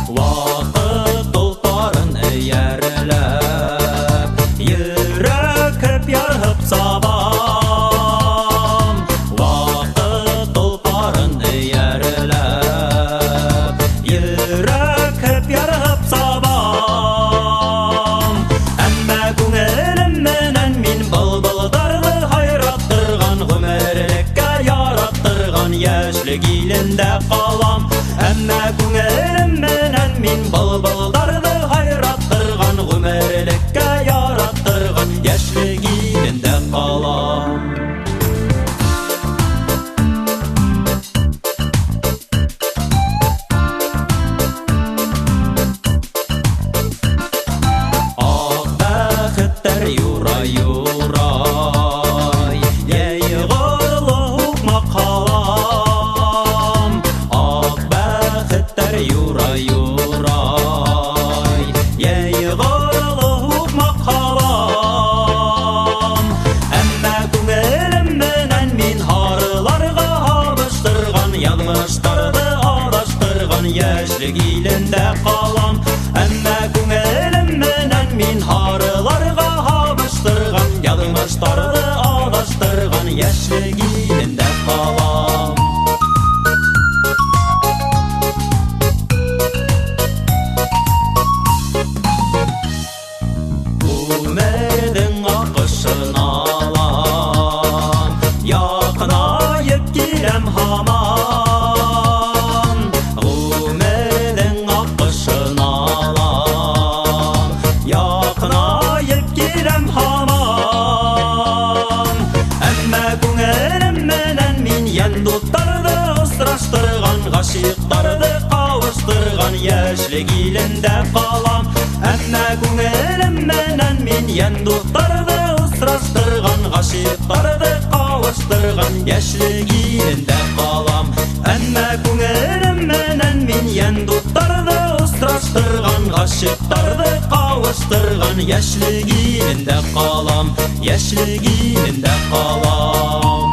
Вакыт толпарын эйәрләп, йөрәк көп ярып сабам. Вакыт толпарын эйәрләп, йөрәк көп ярып сабам. Әмма күңелем менән мин былбылдарды хайраттырган, гомерлеккә яраттырган яшьлек илендә калам. Әмма күңелем менән мин былбылдарды хайраттырган, гомерлеккә яраттырган яшьлек илендә калам. Ак бәхеттәр юрай, яйгылы укмак калам. Ак бәхеттәр юрай, яйгылы укмак калам. Әмма күңелем менән мин харыларга абыштырган, язмыштарды адаштырган яшьлек илендә калам. Әмма күңелем менән мин харыларга абыштырган, язмыштарды адаштырган яшьлек илендә калам. Өмірдің ақышын алам, якынайып келем хаман. Өмірдің ақышын алам, якынайып келем хаман. Әмма күңелем менән мин яндуттарды ысыраштырган, гашиктарды кавыштырган яшьлек илендә калам. Әмма күңелем менән мин яндуттарды ысыраштырган, гашиктарды кавыштырган яшьлек илендә калам. Әмма күңелем менән мин яндуттарды ысыраштырган, гашиктарды кавыштырган яшьлек илендә калам, яшьлек илендә калам.